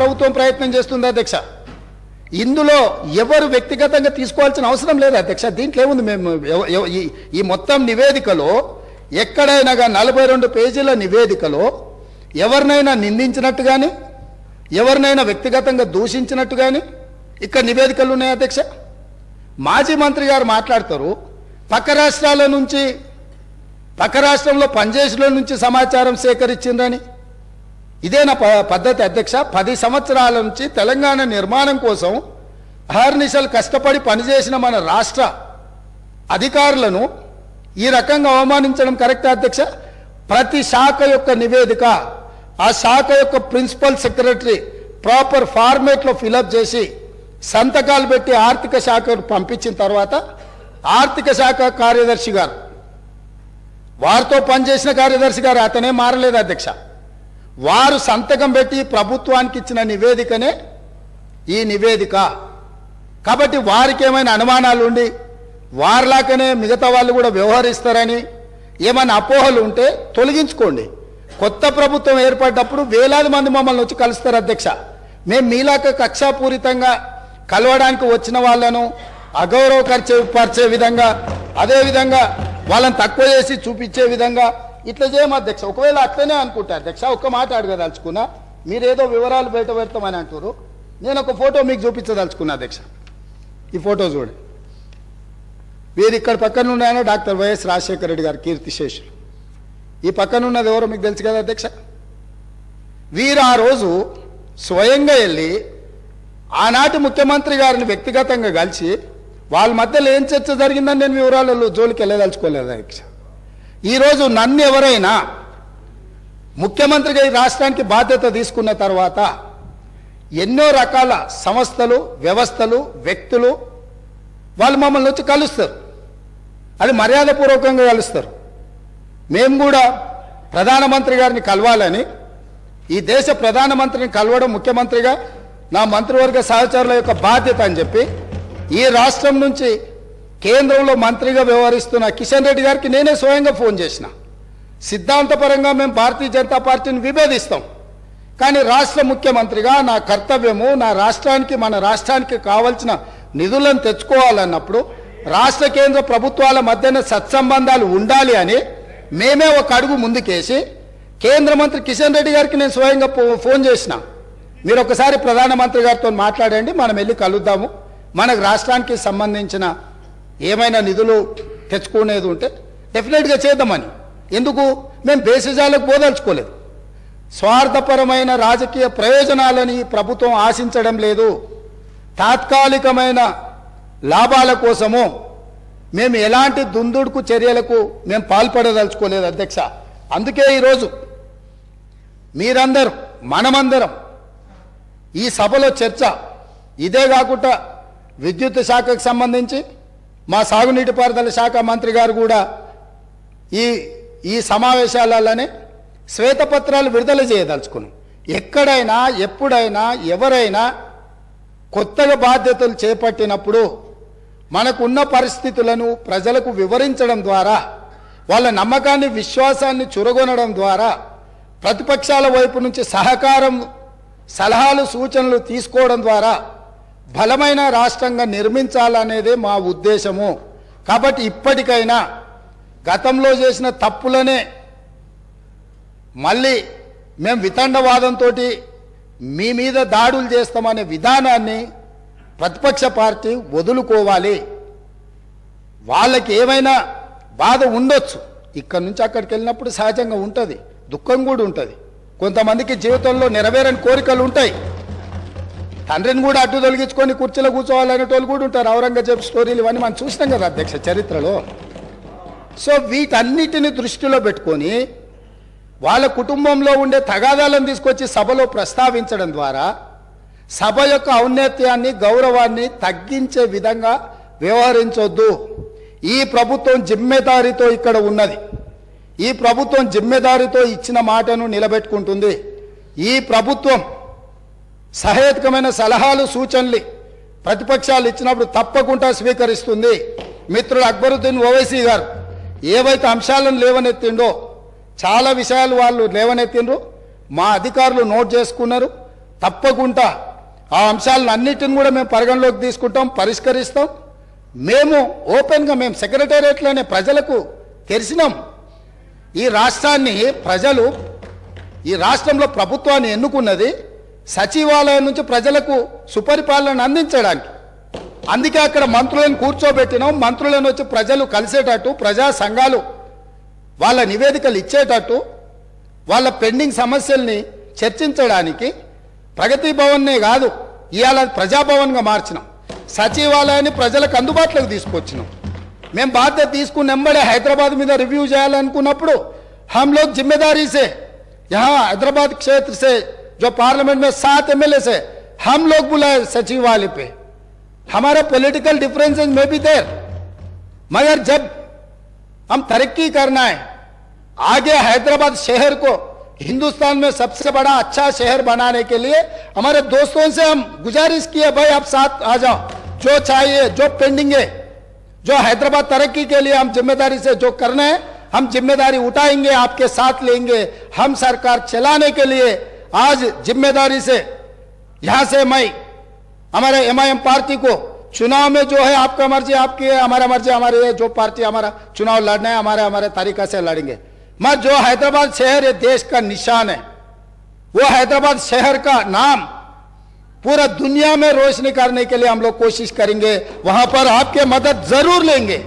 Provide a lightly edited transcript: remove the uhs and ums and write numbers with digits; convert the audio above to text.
ప్రభుత్వం ప్రయత్నం చేస్తుంది అధ్యక్ష. ఇందులో ఎవరు వ్యక్తిగతంగా తీసుకోవాల్సిన అవసరం లేదు అధ్యక్ష. దీంట్లో ఏముంది, మేము ఈ మొత్తం నివేదికలో ఎక్కడైనా 42 పేజీల నివేదికలో ఎవరినైనా నిందించినట్టు కానీ ఎవరినైనా వ్యక్తిగతంగా దూషించినట్టు కానీ ఇక్కడ నివేదికలు ఉన్నాయి అధ్యక్ష. మాజీ మంత్రి గారు మాట్లాడతారు పక్క రాష్ట్రంలో పనిచేసిన నుంచి సమాచారం సేకరించిందని. ఇదేనా పద్ధతి అధ్యక్ష? 10 సంవత్సరాల నుంచి తెలంగాణ నిర్మాణం కోసం అహర్నిశలు కష్టపడి పనిచేసిన మన రాష్ట్ర అధికారులను ఈ రకంగా అవమానించడం కరెక్టా అధ్యక్ష? ప్రతి శాఖ యొక్క నివేదిక ఆ శాఖ యొక్క ప్రిన్సిపల్ సెక్రటరీ ప్రాపర్ ఫార్మేట్లో ఫిలప్ చేసి సంతకాలు పెట్టి ఆర్థిక శాఖకు పంపించిన తర్వాత ఆర్థిక శాఖ కార్యదర్శి గారు, వారితో పనిచేసిన కార్యదర్శి గారు, అతనే మారలేదు అధ్యక్ష, వారు సంతకం పెట్టి ప్రభుత్వానికి ఇచ్చిన నివేదికనే ఈ నివేదిక. కాబట్టి వారికి ఏమైనా అనుమానాలు ఉండి వారిలాగానే మిగతా వాళ్ళు కూడా వ్యవహరిస్తారని ఏమైనా అపోహలు ఉంటే తొలగించుకోండి. కొత్త ప్రభుత్వం ఏర్పడ్డప్పుడు వేలాది మంది మమ్మల్ని వచ్చి కలుస్తారు అధ్యక్ష. మేము మీలాక కక్షాపూరితంగా కలవడానికి వచ్చిన వాళ్ళను అగౌరవపరిచే విధంగా, అదేవిధంగా వాళ్ళని తక్కువ చేసి చూపించే విధంగా ఇట్లా చేయము అధ్యక్ష. ఒకవేళ అట్లనే అనుకుంటా అధ్యక్ష, ఒక్క మాట అడగదలుచుకున్నా, మీరేదో వివరాలు బయట పెడతామని అంటారు, నేను ఒక ఫోటో మీకు చూపించదలుచుకున్నా అధ్యక్ష. ఈ ఫోటో చూడండి. వీరు ఇక్కడ పక్కన ఉన్నాయన డాక్టర్ వైఎస్ రాజశేఖర రెడ్డి గారు కీర్తిశేషులు. ఈ పక్కన ఉన్నది ఎవరో మీకు తెలుసు కదా అధ్యక్ష. వీరు ఆ రోజు స్వయంగా వెళ్ళి ఆనాటి ముఖ్యమంత్రి గారిని వ్యక్తిగతంగా కలిసి వాళ్ళ మధ్యలో ఏం చర్చ జరిగిందని నేను వివరాలలో జోలికి వెళ్ళదలుచుకోలేదు అధ్యక్ష. ఈరోజు నన్ను ఎవరైనా ముఖ్యమంత్రిగా ఈ రాష్ట్రానికి బాధ్యత తీసుకున్న తర్వాత ఎన్నో రకాల సంస్థలు, వ్యవస్థలు, వ్యక్తులు వాళ్ళు మమ్మల్ని వచ్చి కలుస్తారు. అది మర్యాదపూర్వకంగా కలుస్తారు. మేము కూడా ప్రధానమంత్రి గారిని కలవాలని, ఈ దేశ ప్రధానమంత్రిని కలవడం ముఖ్యమంత్రిగా నా మంత్రివర్గ సహచరుల యొక్క బాధ్యత అని చెప్పి ఈ రాష్ట్రం నుంచి కేంద్రంలో మంత్రిగా వ్యవహరిస్తున్న కిషన్ రెడ్డి గారికి నేనే స్వయంగా ఫోన్ చేసిన. సిద్ధాంతపరంగా మేము భారతీయ జనతా పార్టీని విభేదిస్తాం, కానీ రాష్ట్ర ముఖ్యమంత్రిగా నా కర్తవ్యము నా రాష్ట్రానికి, మన రాష్ట్రానికి కావాల్సిన నిధులను తెచ్చుకోవాలన్నప్పుడు రాష్ట్ర కేంద్ర ప్రభుత్వాల మధ్యన సత్సంబంధాలు ఉండాలి అని మేమే ఒక అడుగు ముందుకేసి కేంద్ర మంత్రి కిషన్ రెడ్డి గారికి నేను స్వయంగా ఫోన్ చేసిన. మీరు ఒకసారి ప్రధానమంత్రి గారితో మాట్లాడండి, మనం వెళ్ళి కలుద్దాము, మనకు రాష్ట్రానికి సంబంధించిన ఏమైనా నిధులు తెచ్చుకునేది ఉంటే డెఫినెట్గా చేద్దామని. ఎందుకు? మేము బేసిజాలకు పోదలుచుకోలేదు. స్వార్థపరమైన రాజకీయ ప్రయోజనాలని ప్రభుత్వం ఆశించడం లేదు. తాత్కాలికమైన లాభాల కోసము మేము ఎలాంటి దుందుడుకు చర్యలకు మేము పాల్పడదలుచుకోలేదు అధ్యక్ష. అందుకే ఈరోజు మీరందరూ, మనమందరం ఈ సభలో చర్చ ఇదే కాకుండా విద్యుత్ శాఖకు సంబంధించి మా సాగునీటి పారుదల శాఖ మంత్రి గారు కూడా ఈ సమావేశాలలోనే శ్వేతపత్రాలు విడుదల చేయదలుచుకున్నాం. ఎక్కడైనా ఎప్పుడైనా ఎవరైనా కొత్తగా బాధ్యతలు చేపట్టినప్పుడు మనకున్న పరిస్థితులను ప్రజలకు వివరించడం ద్వారా, వాళ్ళ నమ్మకాన్ని, విశ్వాసాన్ని చురగొనడం ద్వారా, ప్రతిపక్షాల వైపు నుంచి సహకారం, సలహాలు, సూచనలు తీసుకోవడం ద్వారా బలమైన రాష్ట్రంగా నిర్మించాలనేదే మా ఉద్దేశము. కాబట్టి ఇప్పటికైనా గతంలో చేసిన తప్పులనే మళ్ళీ మేము వితండవాదంతో మీ మీద దాడులు చేస్తామనే విధానాన్ని ప్రతిపక్ష పార్టీ వదులుకోవాలి. వాళ్ళకి ఏమైనా బాధ ఉండొచ్చు, ఇక్కడి నుంచి అక్కడికి వెళ్ళినప్పుడు సహజంగా ఉంటుంది, దుఃఖం కూడా ఉంటుంది. కొంతమందికి జీవితంలో నెరవేరని కోరికలు ఉంటాయి. తండ్రిని కూడా అడ్డు తొలగించుకొని కుర్చీలో కూర్చోవాలనేటోళ్ళు కూడా ఉంటారు. ఔరంగజేబ్ స్టోరీలు ఇవన్నీ మనం చూసినాం కదా అధ్యక్ష చరిత్రలో. సో వీటన్నిటిని దృష్టిలో పెట్టుకొని వాళ్ళ కుటుంబంలో ఉండే తగాదాలను తీసుకొచ్చి సభలో ప్రస్తావించడం ద్వారా సభ యొక్క ఔన్నత్యాన్ని, గౌరవాన్ని తగ్గించే విధంగా వ్యవహరించొద్దు. ఈ ప్రభుత్వం జిమ్మెదారితో ఇక్కడ ఉన్నది. ఈ ప్రభుత్వం జిమ్మెదారితో ఇచ్చిన మాటను నిలబెట్టుకుంటుంది. ఈ ప్రభుత్వం సహేతుకమైన సలహాలు, సూచనలు ప్రతిపక్షాలు ఇచ్చినప్పుడు తప్పకుండా స్వీకరిస్తుంది. మిత్రుడు అక్బరుద్దీన్ ఓవైసీ గారు ఏవైతే అంశాలను లేవనెత్తిండో చాలా విషయాలు వాళ్ళు లేవనెత్తిండ్రు, మా అధికారులు నోట్ చేసుకున్నారు. తప్పకుండా ఆ అంశాలను అన్నిటిని కూడా మేము పరిగణలోకి తీసుకుంటాం, పరిష్కరిస్తాం. మేము ఓపెన్గా మేము సెక్రటేరియట్లోనే ప్రజలకు తెరిచినాం. ఈ రాష్ట్రాన్ని ప్రజలు, ఈ రాష్ట్రంలో ప్రభుత్వాన్ని ఎన్నుకున్నది సచివాలయం నుంచి ప్రజలకు సుపరిపాలన అందించడానికి. అందుకే అక్కడ మంత్రులను కూర్చోబెట్టినాం. మంత్రులను వచ్చి ప్రజలు కలిసేటట్టు, ప్రజా సంఘాలు వాళ్ళ నివేదికలు ఇచ్చేటట్టు, వాళ్ళ పెండింగ్ సమస్యల్ని చర్చించడానికి ప్రగతి భవన్నే కాదు, ఇవాళ ప్రజాభవన్గా మార్చినాం. సచివాలయాన్ని ప్రజలకు అందుబాటులోకి తీసుకొచ్చినాం. మేము బాధ్యత తీసుకుని వెంబడే హైదరాబాద్ మీద రివ్యూ చేయాలనుకున్నప్పుడు हम लोग जिम्मेदारी से यहाँ हैदराबाद क्षेत्र से जो पार्लियामेंट में 7 एमएलए से हम लोग बुलाए सचिवालय पे. हमारा पॉलिटिकल डिफरेंसेस में भी देर, मगर जब हम तरक्की करना है, आगे हैदराबाद शहर को हिंदुस्तान में सबसे बड़ा अच्छा शहर बनाने के लिए हमारे दोस्तों से हम गुजारिश किए, भाई आप साथ आ जाओ, जो चाहिए, जो पेंडिंग है, जो हैदराबाद तरक्की के लिए हम जिम्मेदारी से जो करना है हम जिम्मेदारी उठाएंगे, आपके साथ लेंगे. हम सरकार चलाने के लिए आज जिम्मेदारी से यहां से मैं हमारे एमआईएम पार्टी को चुनाव में जो है आपका मर्जी आपकी है, हमारा मर्जी हमारी है. जो पार्टी हमारा चुनाव लड़ना है हमारे तरीका से लड़ेंगे. मैं जो हैदराबाद शहर ये देश का निशान है, वो हैदराबाद शहर का नाम पूरा दुनिया में रोशनी करने के लिए हम लोग कोशिश करेंगे. वहां पर आपके मदद जरूर लेंगे.